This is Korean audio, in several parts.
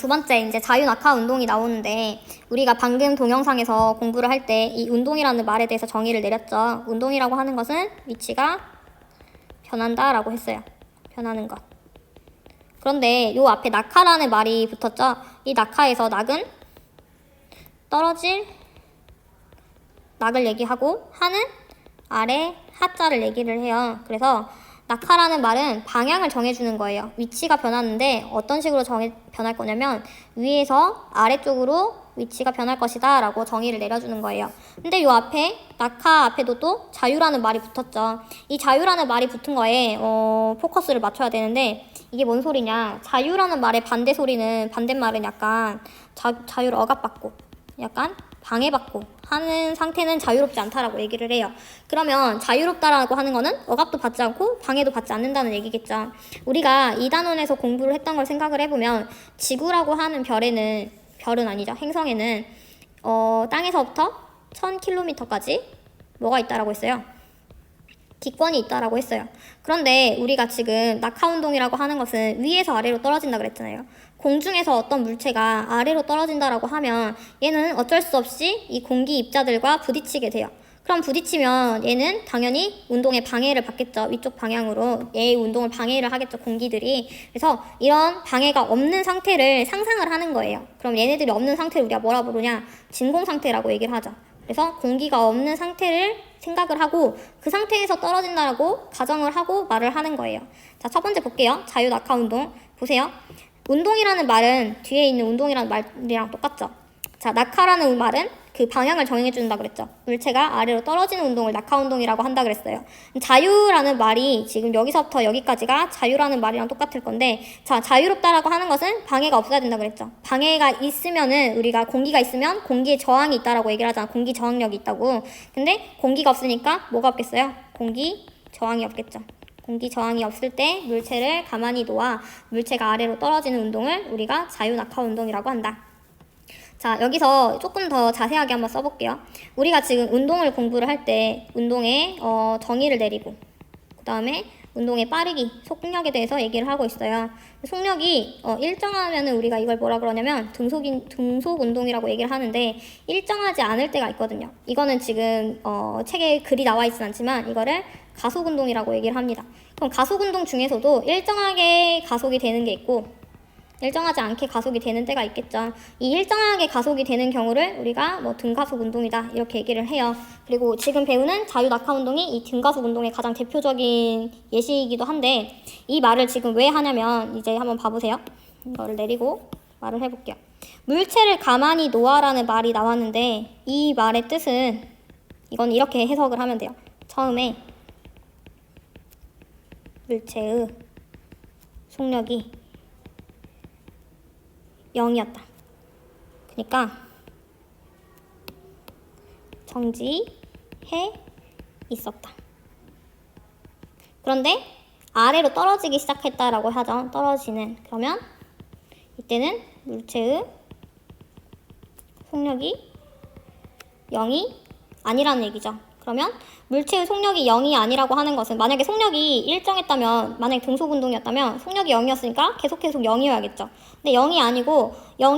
두 번째 이제 자유낙하 운동이 나오는데 우리가 방금 동영상에서 공부를 할 때 이 운동이라는 말에 대해서 정의를 내렸죠. 운동이라고 하는 것은 위치가 변한다라고 했어요. 변하는 것. 그런데 요 앞에 낙하라는 말이 붙었죠. 이 낙하에서 낙은 떨어질 낙을 얘기하고 하는 아래 하자를 얘기를 해요. 그래서 낙하라는 말은 방향을 정해주는 거예요. 위치가 변하는데 어떤 식으로 변할 거냐면 위에서 아래쪽으로 위치가 변할 것이다 라고 정의를 내려주는 거예요. 근데 요 앞에 낙하 앞에도 또 자유라는 말이 붙었죠. 이 자유라는 말이 붙은 거에 포커스를 맞춰야 되는데 이게 뭔 소리냐. 자유라는 말의 반대말은 약간 자유를 억압받고 약간 방해받고 하는 상태는 자유롭지 않다라고 얘기를 해요. 그러면 자유롭다라고 하는 거는 억압도 받지 않고 방해도 받지 않는다는 얘기겠죠. 우리가 2단원에서 공부를 했던 걸 생각을 해보면 지구라고 하는 별은 아니죠. 행성에는 땅에서부터 1000km까지 뭐가 있다라고 했어요? 기권이 있다라고 했어요. 그런데 우리가 지금 낙하운동이라고 하는 것은 위에서 아래로 떨어진다 그랬잖아요. 공중에서 어떤 물체가 아래로 떨어진다라고 하면 얘는 어쩔 수 없이 이 공기 입자들과 부딪히게 돼요. 그럼 부딪히면 얘는 당연히 운동에 방해를 받겠죠. 위쪽 방향으로 얘의 운동을 방해를 하겠죠. 공기들이. 그래서 이런 방해가 없는 상태를 상상을 하는 거예요. 그럼 얘네들이 없는 상태를 우리가 뭐라 부르냐? 진공 상태라고 얘기를 하죠. 그래서 공기가 없는 상태를 생각을 하고 그 상태에서 떨어진다라고 가정을 하고 말을 하는 거예요. 자, 첫 번째 볼게요. 자유낙하운동. 보세요. 운동이라는 말은 뒤에 있는 운동이라는 말이랑 똑같죠. 자, 낙하라는 말은 그 방향을 정해준다 그랬죠. 물체가 아래로 떨어지는 운동을 낙하운동이라고 한다 그랬어요. 자유라는 말이 지금 여기서부터 여기까지가 자유라는 말이랑 똑같을 건데, 자, 자유롭다라고 하는 것은 방해가 없어야 된다 그랬죠. 방해가 있으면은 우리가 공기가 있으면 공기에 저항이 있다라고 얘기를 하잖아. 공기 저항력이 있다고. 근데 공기가 없으니까 뭐가 없겠어요? 공기 저항이 없겠죠. 공기 저항이 없을 때 물체를 가만히 놓아 물체가 아래로 떨어지는 운동을 우리가 자유낙하 운동이라고 한다. 자, 여기서 조금 더 자세하게 한번 써볼게요. 우리가 지금 운동을 공부를 할 때 운동의 정의를 내리고 그 다음에 운동의 빠르기, 속력에 대해서 얘기를 하고 있어요. 속력이 일정하면은 우리가 이걸 뭐라 그러냐면 등속 운동이라고 얘기를 하는데 일정하지 않을 때가 있거든요. 이거는 지금 책에 글이 나와 있진 않지만 이거를 가속 운동이라고 얘기를 합니다. 그럼 가속 운동 중에서도 일정하게 가속이 되는 게 있고 일정하지 않게 가속이 되는 때가 있겠죠. 이 일정하게 가속이 되는 경우를 우리가 뭐 등가속 운동이다 이렇게 얘기를 해요. 그리고 지금 배우는 자유낙하 운동이 이 등가속 운동의 가장 대표적인 예시이기도 한데 이 말을 지금 왜 하냐면 이제 한번 봐보세요. 이거를 내리고 말을 해볼게요. 물체를 가만히 놓아라는 말이 나왔는데 이 말의 뜻은 이건 이렇게 해석을 하면 돼요. 처음에 물체의 속력이 0이었다. 그러니까 정지해 있었다. 그런데 아래로 떨어지기 시작했다라고 하죠. 떨어지는. 그러면 이때는 물체의 속력이 0이 아니라는 얘기죠. 그러면 물체의 속력이 0이 아니라고 하는 것은 만약에 속력이 일정했다면 만약에 등속운동이었다면 속력이 0이었으니까 계속 0이어야겠죠. 근데 0이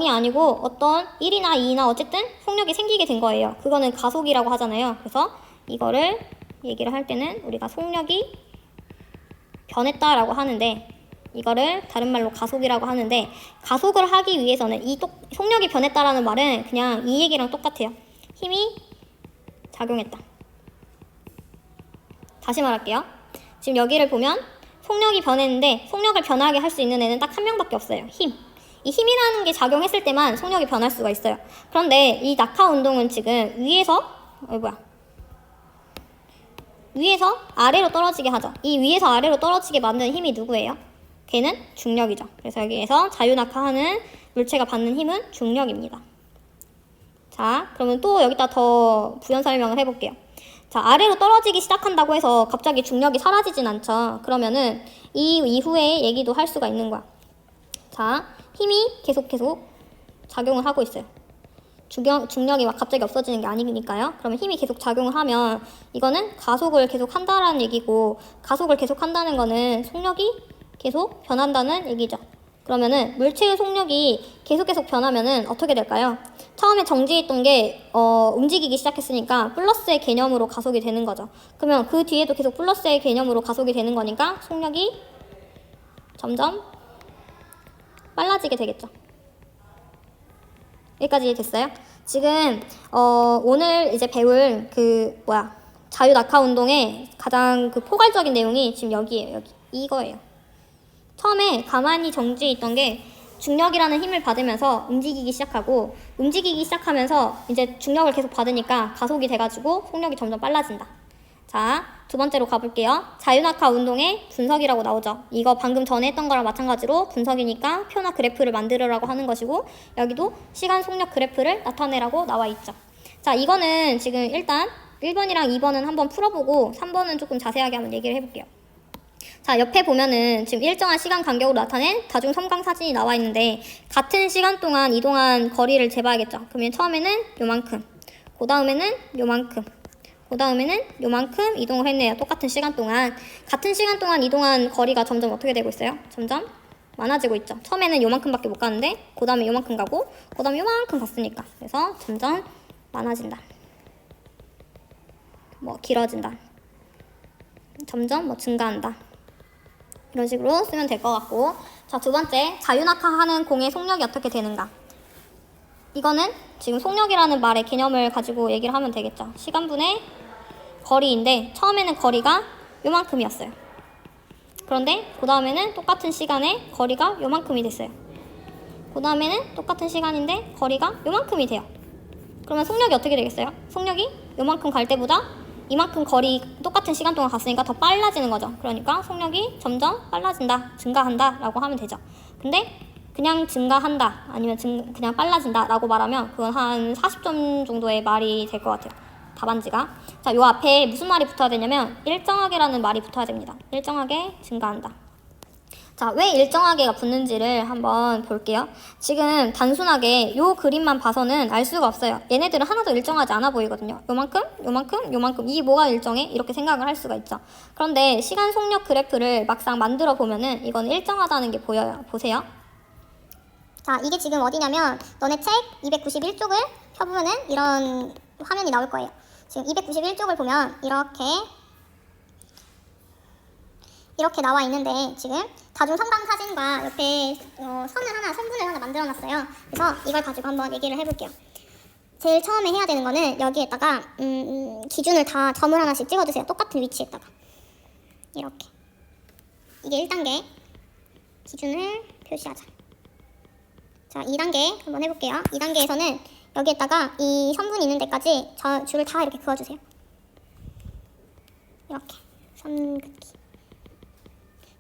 아니고 어떤 1이나 2나 어쨌든 속력이 생기게 된 거예요. 그거는 가속이라고 하잖아요. 그래서 이거를 얘기를 할 때는 우리가 속력이 변했다라고 하는데 이거를 다른 말로 가속이라고 하는데 가속을 하기 위해서는 속력이 변했다라는 말은 그냥 이 얘기랑 똑같아요. 힘이 작용했다. 다시 말할게요. 지금 여기를 보면 속력이 변했는데 속력을 변하게 할 수 있는 애는 딱 한 명밖에 없어요. 힘. 이 힘이라는 게 작용했을 때만 속력이 변할 수가 있어요. 그런데 이 낙하 운동은 지금 위에서 아래로 떨어지게 하죠. 이 위에서 아래로 떨어지게 만드는 힘이 누구예요? 걔는 중력이죠. 그래서 여기에서 자유낙하하는 물체가 받는 힘은 중력입니다. 자, 그러면 또 여기다 더 부연 설명을 해볼게요. 자, 아래로 떨어지기 시작한다고 해서 갑자기 중력이 사라지진 않죠. 그러면은 이 이후에 얘기도 할 수가 있는 거야. 자, 힘이 계속 작용을 하고 있어요. 중력이 막 갑자기 없어지는 게 아니니까요. 그러면 힘이 계속 작용을 하면 이거는 가속을 계속 한다라는 얘기고 가속을 계속 한다는 거는 속력이 계속 변한다는 얘기죠. 그러면은 물체의 속력이 계속 변하면은 어떻게 될까요? 처음에 정지했던 게 움직이기 시작했으니까 플러스의 개념으로 가속이 되는 거죠. 그러면 그 뒤에도 계속 플러스의 개념으로 가속이 되는 거니까 속력이 점점 빨라지게 되겠죠. 여기까지 됐어요? 지금 오늘 이제 배울 자유 낙하 운동의 가장 포괄적인 내용이 지금 여기에요. 여기 이거예요. 처음에 가만히 정지해 있던 게 중력이라는 힘을 받으면서 움직이기 시작하면서 이제 중력을 계속 받으니까 가속이 돼가지고 속력이 점점 빨라진다. 자, 두 번째로 가볼게요. 자유낙하 운동의 분석이라고 나오죠. 이거 방금 전에 했던 거랑 마찬가지로 분석이니까 표나 그래프를 만들으라고 하는 것이고, 여기도 시간 속력 그래프를 나타내라고 나와 있죠. 자, 이거는 지금 일단 1번이랑 2번은 한번 풀어보고 3번은 조금 자세하게 한번 얘기를 해볼게요. 자, 옆에 보면은 지금 일정한 시간 간격으로 나타낸 다중 섬광 사진이 나와 있는데, 같은 시간 동안 이동한 거리를 재봐야겠죠. 그러면 처음에는 요만큼, 그 다음에는 요만큼, 그 다음에는 요만큼 이동을 했네요. 똑같은 시간 동안. 같은 시간 동안 이동한 거리가 점점 어떻게 되고 있어요? 점점 많아지고 있죠. 처음에는 요만큼밖에 못 가는데 그 다음에 요만큼 가고 그 다음에 요만큼 갔으니까. 그래서 점점 많아진다. 길어진다. 점점 증가한다. 이런 식으로 쓰면 될 것 같고, 자, 두 번째, 자유낙하하는 공의 속력이 어떻게 되는가. 이거는 지금 속력이라는 말의 개념을 가지고 얘기를 하면 되겠죠. 시간분의 거리인데 처음에는 거리가 요만큼이었어요. 그런데 그 다음에는 똑같은 시간에 거리가 요만큼이 됐어요. 그 다음에는 똑같은 시간인데 거리가 요만큼이 돼요. 그러면 속력이 어떻게 되겠어요? 속력이 요만큼 갈 때보다 이만큼 거리 똑같은 시간 동안 갔으니까 더 빨라지는 거죠. 그러니까 속력이 점점 빨라진다, 증가한다 라고 하면 되죠. 근데 그냥 증가한다 아니면 그냥 빨라진다 라고 말하면 그건 한 40점 정도의 말이 될 것 같아요. 답안지가. 자, 요 앞에 무슨 말이 붙어야 되냐면 일정하게라는 말이 붙어야 됩니다. 일정하게 증가한다. 자, 왜 일정하게가 붙는지를 한번 볼게요. 지금 단순하게 요 그림만 봐서는 알 수가 없어요. 얘네들은 하나도 일정하지 않아 보이거든요. 요만큼, 요만큼, 요만큼. 이게 뭐가 일정해? 이렇게 생각을 할 수가 있죠. 그런데 시간 속력 그래프를 막상 만들어 보면은 이건 일정하다는 게 보여요. 보세요. 자, 이게 지금 어디냐면 너네 책 291쪽을 펴보면은 이런 화면이 나올 거예요. 지금 291쪽을 보면 이렇게 나와 있는데, 지금 다중 섬광 사진과 옆에 선분을 하나 만들어 놨어요. 그래서 이걸 가지고 한번 얘기를 해볼게요. 제일 처음에 해야 되는 거는 여기에다가 기준을 다 점을 하나씩 찍어주세요. 똑같은 위치에다가 이렇게. 이게 1단계 기준을 표시하자. 자, 2단계 한번 해볼게요. 2단계에서는 여기에다가 이 선분 있는 데까지 줄을 다 이렇게 그어주세요. 이렇게 선 긋기.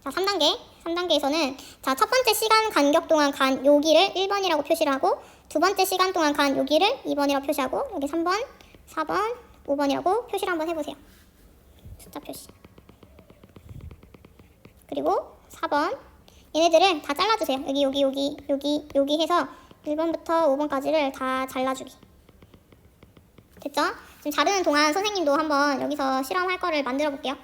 자, 3단계에서는 자, 첫 번째 시간 간격 동안 간 여기를 1번이라고 표시를 하고, 두 번째 시간 동안 간 여기를 2번이라고 표시하고, 여기 3번, 4번, 5번이라고 표시를 한번 해보세요. 숫자 표시. 그리고 4번 얘네들을 다 잘라주세요. 여기 해서 1번부터 5번까지를 다 잘라주기. 됐죠? 지금 자르는 동안 선생님도 한번 여기서 실험할 거를 만들어 볼게요.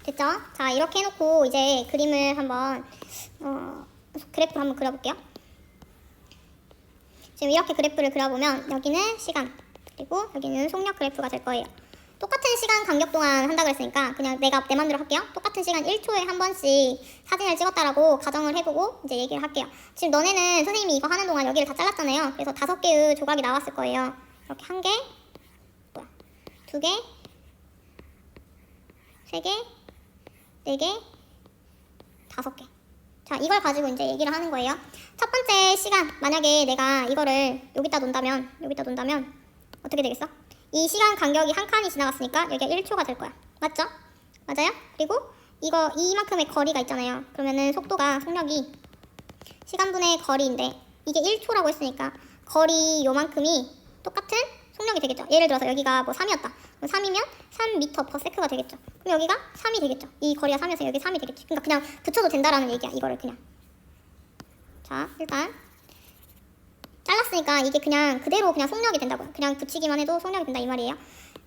됐죠? 자, 이렇게 해놓고 이제 그림을 한번 그래프를 한번 그려볼게요. 지금 이렇게 그래프를 그려보면 여기는 시간, 그리고 여기는 속력 그래프가 될 거예요. 똑같은 시간 간격 동안 한다 그랬으니까 그냥 내 맘대로 할게요. 똑같은 시간 1초에 한 번씩 사진을 찍었다라고 가정을 해보고 이제 얘기를 할게요. 지금 너네는 선생님이 이거 하는 동안 여기를 다 잘랐잖아요. 그래서 5개의 조각이 나왔을 거예요. 이렇게 1개, 2개, 3개, 4개, 5개. 자, 이걸 가지고 이제 얘기를 하는 거예요. 첫 번째 시간, 만약에 내가 이거를 여기다 놓는다면 어떻게 되겠어? 이 시간 간격이 한 칸이 지나갔으니까 여기가 1초가 될 거야. 맞죠? 맞아요? 그리고 이만큼의 거리가 있잖아요. 그러면은 속력이 시간분의 거리인데, 이게 1초라고 했으니까 거리 요만큼이 똑같은 속력이 되겠죠. 예를 들어서 여기가 뭐 3이었다. 3이면 3m/s가 되겠죠. 그럼 여기가 3이 되겠죠. 이 거리가 3이어서 여기 3이 되겠지. 그러니까 그냥 붙여도 된다라는 얘기야. 이거를 그냥. 자, 일단 잘랐으니까 이게 그냥 그대로 그냥 속력이 된다고요. 그냥 붙이기만 해도 속력이 된다 이 말이에요.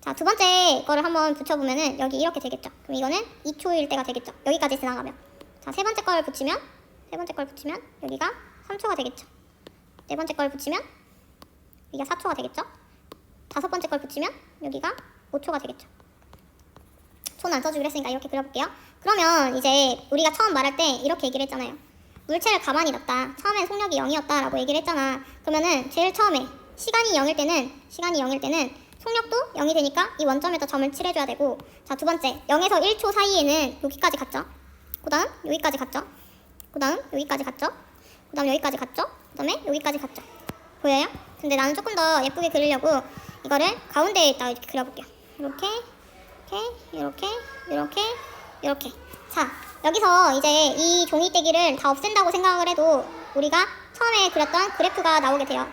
자, 두 번째 거를 한번 붙여보면은 여기 이렇게 되겠죠. 그럼 이거는 2초일 때가 되겠죠. 여기까지 지나가면. 자, 세 번째 걸 붙이면 여기가 3초가 되겠죠. 네 번째 걸 붙이면 여기가 4초가 되겠죠. 다섯 번째 걸 붙이면 여기가 5초가 되겠죠. 초는 안 써주기로 했으니까 이렇게 그려볼게요. 그러면 이제 우리가 처음 말할 때 이렇게 얘기를 했잖아요. 물체를 가만히 놨다. 처음엔 속력이 0이었다 라고 얘기를 했잖아. 그러면은 제일 처음에 시간이 0일 때는 속력도 0이 되니까 이 원점에다 점을 칠해줘야 되고, 자, 두 번째 0에서 1초 사이에는 여기까지 갔죠. 그 다음 여기까지 갔죠. 그 다음 여기까지 갔죠. 그 다음 여기까지 갔죠. 그 다음에 여기까지 갔죠. 보여요? 근데 나는 조금 더 예쁘게 그리려고 이거를 가운데에다가 이렇게 그려볼게요. 이렇게. 자, 여기서 이제 이 종이떼기를 다 없앤다고 생각을 해도 우리가 처음에 그렸던 그래프가 나오게 돼요.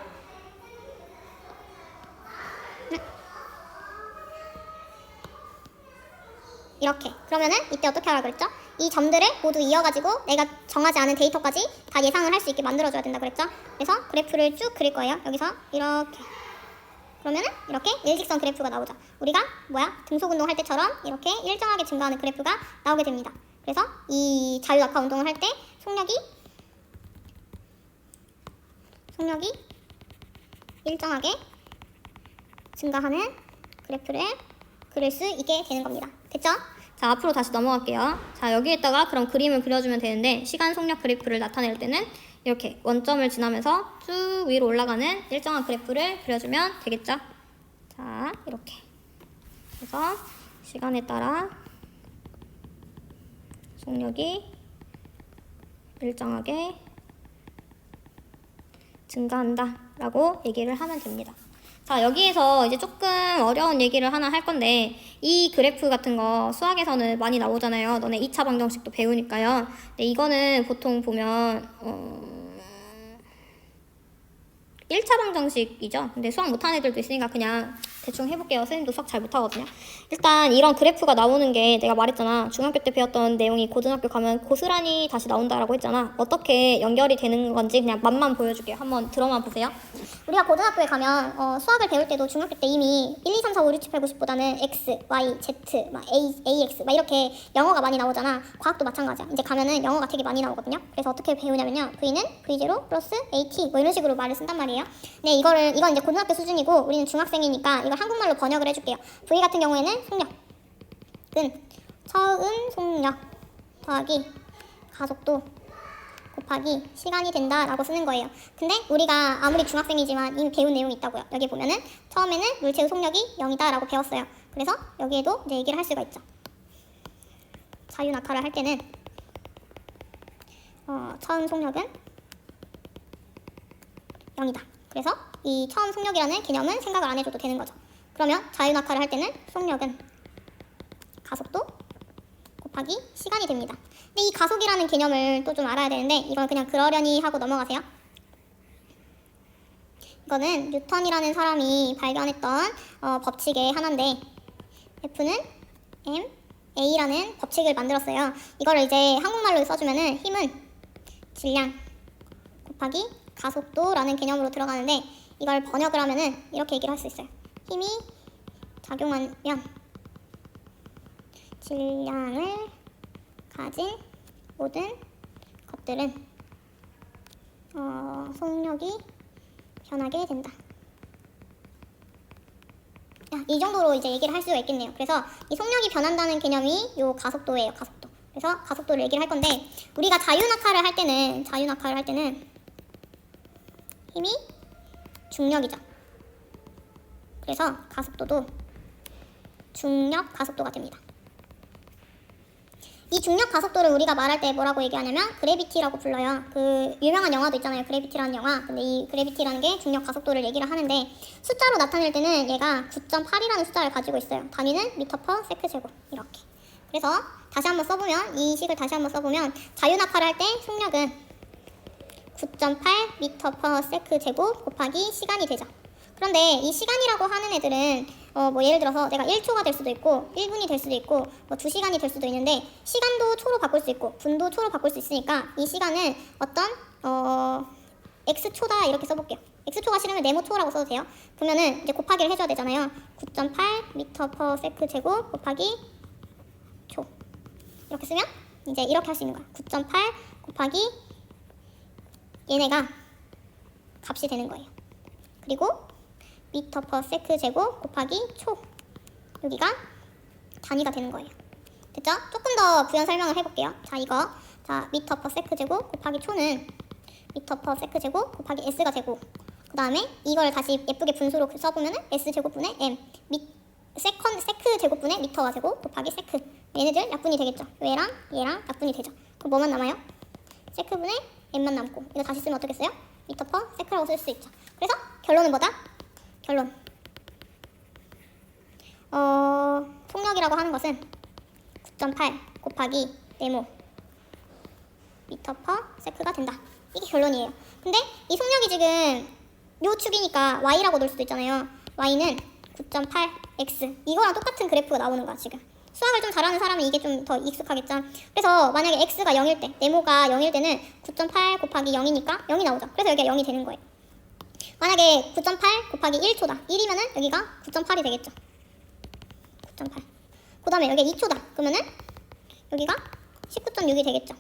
이렇게. 그러면은 이때 어떻게 하라 그랬죠? 이 점들을 모두 이어가지고 내가 정하지 않은 데이터까지 다 예상을 할 수 있게 만들어줘야 된다 그랬죠? 그래서 그래프를 쭉 그릴 거예요. 여기서 이렇게. 그러면은 이렇게 일직선 그래프가 나오죠. 우리가 등속 운동 할 때처럼 이렇게 일정하게 증가하는 그래프가 나오게 됩니다. 그래서 이 자유낙하 운동을 할 때 속력이 일정하게 증가하는 그래프를 그릴 수 있게 되는 겁니다. 됐죠? 자, 앞으로 다시 넘어갈게요. 자, 여기에다가 그럼 그림을 그려주면 되는데, 시간 속력 그래프를 나타낼 때는 이렇게 원점을 지나면서 쭉 위로 올라가는 일정한 그래프를 그려주면 되겠죠? 자, 이렇게. 그래서 시간에 따라 속력이 일정하게 증가한다 라고 얘기를 하면 됩니다. 자, 여기에서 이제 조금 어려운 얘기를 하나 할 건데, 이 그래프 같은 거 수학에서는 많이 나오잖아요. 너네 2차 방정식도 배우니까요. 근데 이거는 보통 보면 1차 방정식이죠. 근데 수학 못하는 애들도 있으니까 그냥 대충 해볼게요. 선생님도 수학 잘 못하거든요. 일단 이런 그래프가 나오는 게 내가 말했잖아. 중학교 때 배웠던 내용이 고등학교 가면 고스란히 다시 나온다라고 했잖아. 어떻게 연결이 되는 건지 그냥 맛만 보여줄게요. 한번 들어만 보세요. 우리가 고등학교에 가면 수학을 배울 때도 중학교 때 이미 1, 2, 3, 4, 5, 6, 7, 8, 90보다는 X, Y, Z, AX 이렇게 영어가 많이 나오잖아. 과학도 마찬가지야. 이제 가면은 영어가 되게 많이 나오거든요. 그래서 어떻게 배우냐면요. V는 V0 플러스 AT 이런 식으로 말을 쓴단 말이에요. 네, 이건 이제 고등학교 수준이고 우리는 중학생이니까 이걸 한국말로 번역을 해줄게요. V 같은 경우에는 속력은 처음 속력 더하기 가속도 곱하기 시간이 된다라고 쓰는 거예요. 근데 우리가 아무리 중학생이지만 이미 배운 내용이 있다고요. 여기 보면은 처음에는 물체의 속력이 0이다라고 배웠어요. 그래서 여기에도 이제 얘기를 할 수가 있죠. 자유낙하를 할 때는 처음 속력은 0이다. 그래서 이 처음 속력이라는 개념은 생각을 안 해줘도 되는 거죠. 그러면 자유낙하를 할 때는 속력은 가속도 곱하기 시간이 됩니다. 근데 이 가속이라는 개념을 또 좀 알아야 되는데 이건 그냥 그러려니 하고 넘어가세요. 이거는 뉴턴이라는 사람이 발견했던 법칙의 하나인데, F는 ma라는 법칙을 만들었어요. 이거를 이제 한국말로 써주면은 힘은 질량 곱하기 가속도라는 개념으로 들어가는데, 이걸 번역을 하면은 이렇게 얘기를 할 수 있어요. 힘이 작용하면 질량을 가진 모든 것들은 속력이 변하게 된다. 이 정도로 이제 얘기를 할 수가 있겠네요. 그래서 이 속력이 변한다는 개념이 요 가속도예요. 가속도. 그래서 가속도를 얘기를 할 건데, 우리가 자유낙하를 할 때는 힘이 중력이죠. 그래서 가속도도 중력 가속도가 됩니다. 이 중력 가속도를 우리가 말할 때 뭐라고 얘기하냐면 그래비티라고 불러요. 그 유명한 영화도 있잖아요. 그래비티라는 영화. 근데 이 그래비티라는 게 중력 가속도를 얘기를 하는데, 숫자로 나타낼 때는 얘가 9.8이라는 숫자를 가지고 있어요. 단위는 미터/세크제곱 이렇게. 그래서 다시 한번 써보면, 이 식을 다시 한번 써보면 자유낙하를 할 때 속력은 9.8 미터/세크제곱 곱하기 시간이 되죠. 그런데 이 시간이라고 하는 애들은 뭐 예를 들어서 내가 1초가 될 수도 있고 1분이 될 수도 있고 뭐 2시간이 될 수도 있는데 시간도 초로 바꿀 수 있고 분도 초로 바꿀 수 있으니까 이 시간은 어떤 x초다 이렇게 써볼게요. x초가 싫으면 네모초라고 써도 돼요. 그러면은 이제 곱하기를 해줘야 되잖아요. 9.8 m/s 제곱 곱하기 초 이렇게 쓰면 이제 이렇게 할 수 있는 거야. 9.8 곱하기 얘네가 값이 되는 거예요. 그리고 m/s 제곱 곱하기 초 여기가 단위가 되는 거예요. 됐죠? 조금 더 부연 설명을 해볼게요. 자 이거 m/s 제곱 곱하기 초는 m/s 제곱 곱하기 s가 되고 그 다음에 이걸 다시 예쁘게 분수로 써보면은 s 제곱분의 m 세크 제곱분의 미터가 되고 곱하기 세크 얘네들 약분이 되겠죠. 얘랑 얘랑 약분이 되죠. 그럼 뭐만 남아요? 세크분의 m만 남고 이거 다시 쓰면 어떻게 써요? m/s라고 쓸 수 있죠. 그래서 결론은 뭐다? 결론 속력이라고 하는 것은 9.8 곱하기 네모 m/s가 된다. 이게 결론이에요. 근데 이 속력이 지금 요 축이니까 y라고 놓을 수도 있잖아요. y는 9.8x 이거랑 똑같은 그래프가 나오는 거야. 지금 수학을 좀 잘하는 사람은 이게 좀 더 익숙하겠죠. 그래서 만약에 x가 0일 때 네모가 0일 때는 9.8 곱하기 0이니까 0이 나오죠. 그래서 여기가 0이 되는 거예요. 만약에 9.8 곱하기 1초다 1이면은 여기가 9.8이 되겠죠. 9.8 그 다음에 여기가 2초다 그러면은 여기가 19.6이 되겠죠.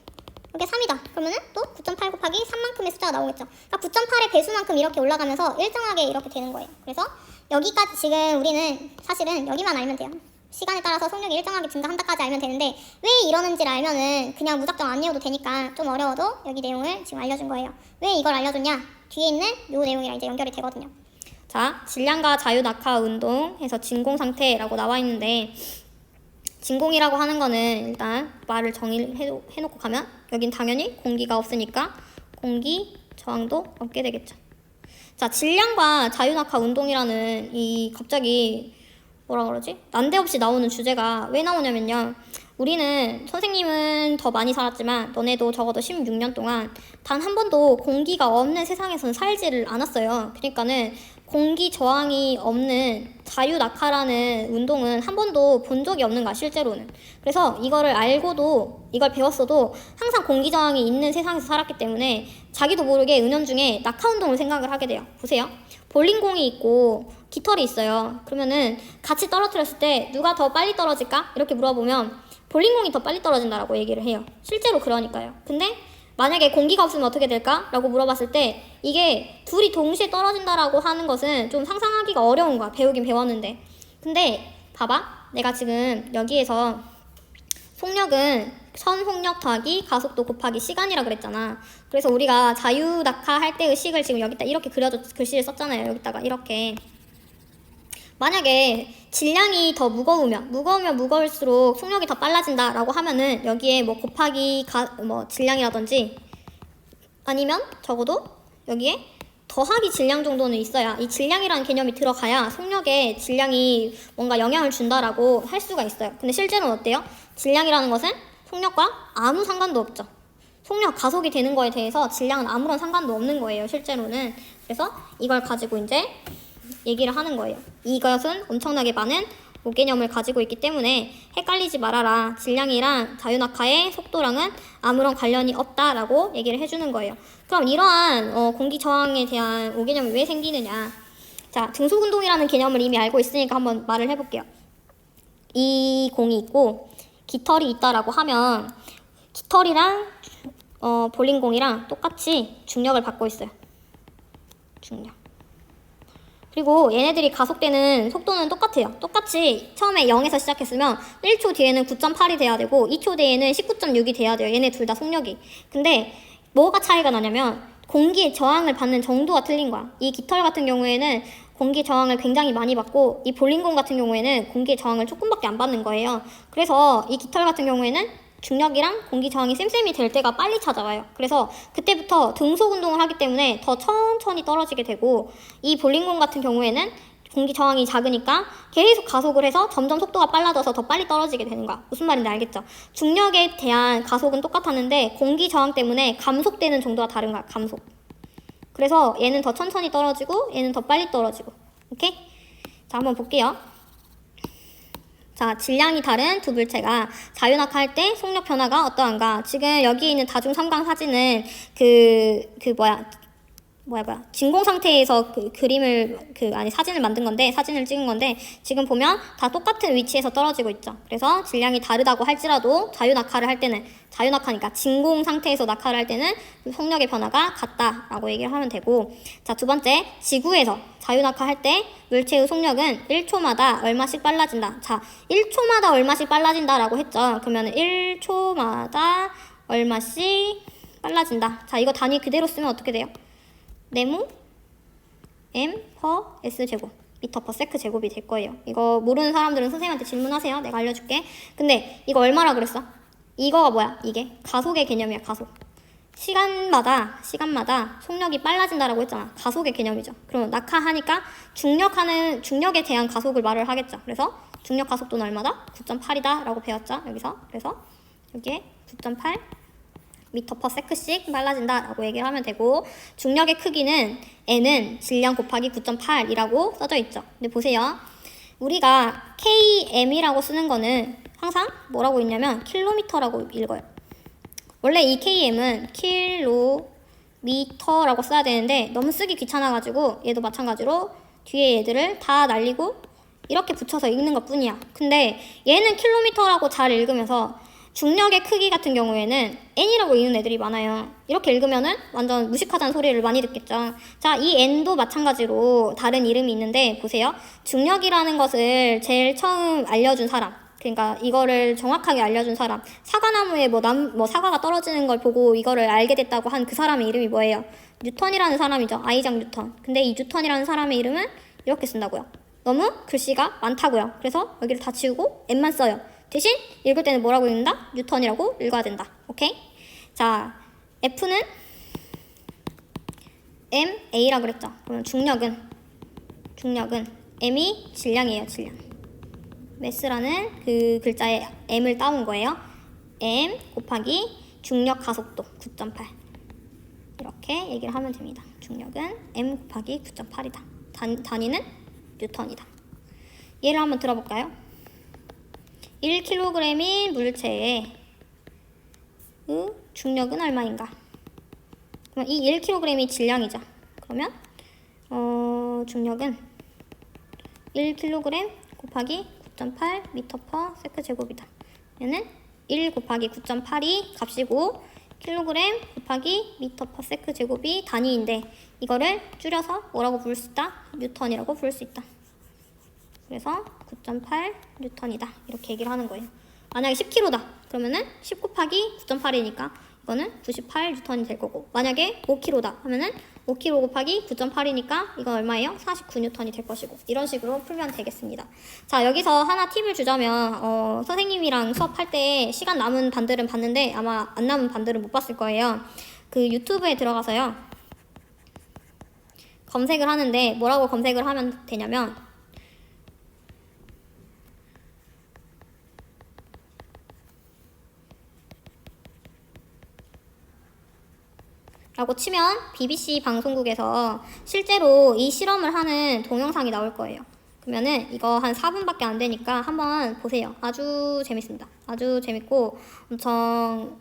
여기 3이다 그러면은 또 9.8 곱하기 3만큼의 숫자가 나오겠죠. 그러니까 9.8의 배수만큼 이렇게 올라가면서 일정하게 이렇게 되는 거예요. 그래서 여기까지 지금 우리는 사실은 여기만 알면 돼요. 시간에 따라서 속력이 일정하게 증가한다까지 알면 되는데 왜 이러는지를 알면은 그냥 무작정 안 외워도 되니까 좀 어려워도 여기 내용을 지금 알려준 거예요. 왜 이걸 알려줬냐? 뒤에 있는 요 내용이랑 이제 연결이 되거든요. 자, 질량과 자유 낙하 운동에서 진공 상태라고 나와 있는데 진공이라고 하는 거는 일단 말을 정의를 해놓고 가면 여긴 당연히 공기가 없으니까 공기 저항도 없게 되겠죠. 자, 질량과 자유낙하 운동이라는 이 갑자기 뭐라 그러지? 난데없이 나오는 주제가 왜 나오냐면요. 우리는 선생님은 더 많이 살았지만 너네도 적어도 16년 동안 단 한 번도 공기가 없는 세상에서는 살지를 않았어요. 그러니까는 공기 저항이 없는 자유낙하라는 운동은 한 번도 본 적이 없는 거야, 실제로는. 그래서 이거를 알고도 이걸 배웠어도 항상 공기 저항이 있는 세상에서 살았기 때문에 자기도 모르게 은연중에 낙하 운동을 생각을 하게 돼요. 보세요. 볼링공이 있고 깃털이 있어요. 그러면은 같이 떨어뜨렸을 때 누가 더 빨리 떨어질까? 이렇게 물어보면 볼링공이 더 빨리 떨어진다라고 얘기를 해요. 실제로 그러니까요. 근데 만약에 공기가 없으면 어떻게 될까? 라고 물어봤을 때 이게 둘이 동시에 떨어진다라고 하는 것은 좀 상상하기가 어려운 거야. 배우긴 배웠는데. 근데 봐봐. 내가 지금 여기에서 속력은 선속력 더하기 가속도 곱하기 시간이라 그랬잖아. 그래서 우리가 자유낙하 할 때의 식을 지금 여기다 이렇게 그려줘 글씨를 썼잖아요. 여기다가 이렇게. 만약에 질량이 더 무거우면 무거울수록 속력이 더 빨라진다라고 하면은 여기에 뭐 곱하기 질량이라든지 아니면 적어도 여기에 더하기 질량 정도는 있어야 이 질량이라는 개념이 들어가야 속력에 질량이 뭔가 영향을 준다라고 할 수가 있어요. 근데 실제로는 어때요? 질량이라는 것은 속력과 아무 상관도 없죠. 속력 가속이 되는 거에 대해서 질량은 아무런 상관도 없는 거예요. 실제로는. 그래서 이걸 가지고 이제 얘기를 하는 거예요. 이것은 엄청나게 많은 오개념을 가지고 있기 때문에 헷갈리지 말아라. 질량이랑 자유낙하의 속도랑은 아무런 관련이 없다라고 얘기를 해주는 거예요. 그럼 이러한 공기 저항에 대한 오개념이 왜 생기느냐. 자, 등속운동이라는 개념을 이미 알고 있으니까 한번 말을 해볼게요. 이 공이 있고 깃털이 있다라고 하면 깃털이랑 볼링공이랑 똑같이 중력을 받고 있어요. 중력. 그리고 얘네들이 가속되는 속도는 똑같아요. 똑같이 처음에 0에서 시작했으면 1초 뒤에는 9.8이 돼야 되고 2초 뒤에는 19.6이 돼야 돼요. 얘네 둘 다 속력이. 근데 뭐가 차이가 나냐면 공기의 저항을 받는 정도가 틀린 거야. 이 깃털 같은 경우에는 공기 저항을 굉장히 많이 받고 이 볼링공 같은 경우에는 공기의 저항을 조금밖에 안 받는 거예요. 그래서 이 깃털 같은 경우에는 중력이랑 공기 저항이 쌤쌤이 될 때가 빨리 찾아와요. 그래서 그때부터 등속 운동을 하기 때문에 더 천천히 떨어지게 되고 이 볼링공 같은 경우에는 공기 저항이 작으니까 계속 가속을 해서 점점 속도가 빨라져서 더 빨리 떨어지게 되는 거야. 무슨 말인지 알겠죠? 중력에 대한 가속은 똑같았는데 공기 저항 때문에 감속되는 정도가 다른 거야. 감속. 그래서 얘는 더 천천히 떨어지고 얘는 더 빨리 떨어지고 오케이? 자, 한번 볼게요. 자, 질량이 다른 두 물체가 자유낙하할 때 속력 변화가 어떠한가? 지금 여기 있는 다중 삼각 사진은 진공 상태에서 사진을 만든 건데, 사진을 찍은 건데, 지금 보면 다 똑같은 위치에서 떨어지고 있죠. 그래서 질량이 다르다고 할지라도 자유낙하를 할 때는, 자유낙하니까 진공 상태에서 낙하를 할 때는 속력의 변화가 같다라고 얘기를 하면 되고, 자, 두 번째, 지구에서 자유낙하할 때 물체의 속력은 1초마다 얼마씩 빨라진다. 자, 1초마다 얼마씩 빨라진다라고 했죠. 그러면 1초마다 얼마씩 빨라진다. 자, 이거 단위 그대로 쓰면 어떻게 돼요? 네모 m per s 제곱 미터 per 세크 제곱이 될 거예요. 이거 모르는 사람들은 선생님한테 질문하세요. 내가 알려줄게. 근데 이거 얼마라 그랬어? 이거가 뭐야? 이게 가속의 개념이야. 가속. 시간마다 속력이 빨라진다라고 했잖아. 가속의 개념이죠. 그럼 낙하하니까 중력에 대한 가속을 말을 하겠죠. 그래서 중력 가속도는 얼마다? 9.8이다 라고 배웠죠. 여기서. 그래서 여기에 9.8 미터 퍼 세크씩 빨라진다 라고 얘기를 하면 되고, 중력의 크기는 N은 질량 곱하기 9.8이라고 써져 있죠. 근데 보세요. 우리가 km이라고 쓰는 거는 항상 뭐라고 읽냐면 킬로미터라고 읽어요. 원래 이 km은 킬로미터라고 써야 되는데 너무 쓰기 귀찮아가지고 얘도 마찬가지로 뒤에 얘들을 다 날리고 이렇게 붙여서 읽는 것 뿐이야. 근데 얘는 킬로미터라고 잘 읽으면서 중력의 크기 같은 경우에는 n이라고 읽는 애들이 많아요. 이렇게 읽으면은 완전 무식하다는 소리를 많이 듣겠죠. 자, 이 n도 마찬가지로 다른 이름이 있는데 보세요. 중력이라는 것을 제일 처음 알려준 사람, 그러니까 이거를 정확하게 알려준 사람, 사과나무에 사과가 떨어지는 걸 보고 이거를 알게 됐다고 한 그 사람의 이름이 뭐예요? 뉴턴이라는 사람이죠. 아이작 뉴턴. 근데 이 뉴턴이라는 사람의 이름은 이렇게 쓴다고요. 너무 글씨가 많다고요. 그래서 여기를 다 지우고 n만 써요. 대신 읽을 때는 뭐라고 읽는다? 뉴턴이라고 읽어야 된다. 오케이? 자, F는 MA라 그랬죠. 그러면 중력은 M이 질량이에요. 질량. 매스라는 그 글자에 M을 따온 거예요. M 곱하기 중력 가속도 9.8 이렇게 얘기를 하면 됩니다. 중력은 M 곱하기 9.8이다. 단위는 뉴턴이다. 예를 한번 들어볼까요? 1kg인 물체의 중력은 얼마인가? 그럼 이 1kg이 질량이죠. 그러면 중력은 1kg 곱하기 9.8 미터 퍼 세크 제곱이다. 얘는 1 곱하기 9.8이 값이고 킬로그램 곱하기 미터 퍼 세크 제곱이 단위인데 이거를 줄여서 뭐라고 부를 수 있다? 뉴턴이라고 부를 수 있다. 그래서 9.8 뉴턴이다. 이렇게 얘기를 하는 거예요. 만약에 10kg다. 그러면은 10 곱하기 9.8이니까 이거는 98 뉴턴이 될 거고, 만약에 5kg다 하면은 5kg 곱하기 9.8이니까 이건 얼마예요? 49 뉴턴이 될 것이고, 이런 식으로 풀면 되겠습니다. 자, 여기서 하나 팁을 주자면 선생님이랑 수업할 때 시간 남은 반들은 봤는데 아마 안 남은 반들은 못 봤을 거예요. 그 유튜브에 들어가서요 검색을 하는데 뭐라고 검색을 하면 되냐면 라고 치면 BBC 방송국에서 실제로 이 실험을 하는 동영상이 나올 거예요. 그러면은 이거 한 4분밖에 안 되니까 한번 보세요. 아주 재밌습니다. 아주 재밌고 엄청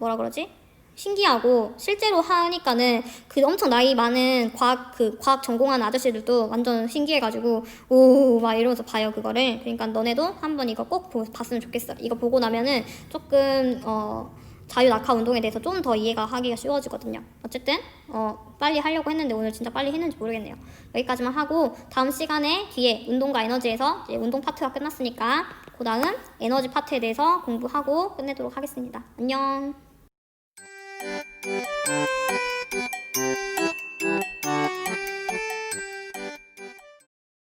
신기하고, 실제로 하니까는 그 엄청 나이 많은 과학 전공하는 아저씨들도 완전 신기해가지고 오 막 이러면서 봐요 그거를. 그러니까 너네도 한번 이거 꼭 봤으면 좋겠어. 이거 보고 나면은 조금 자유 낙하 운동에 대해서 좀 더 이해가 하기가 쉬워지거든요. 어쨌든 빨리 하려고 했는데 오늘 진짜 빨리 했는지 모르겠네요. 여기까지만 하고 다음 시간에 뒤에 운동과 에너지에서 이제 운동 파트가 끝났으니까 그 다음 에너지 파트에 대해서 공부하고 끝내도록 하겠습니다. 안녕.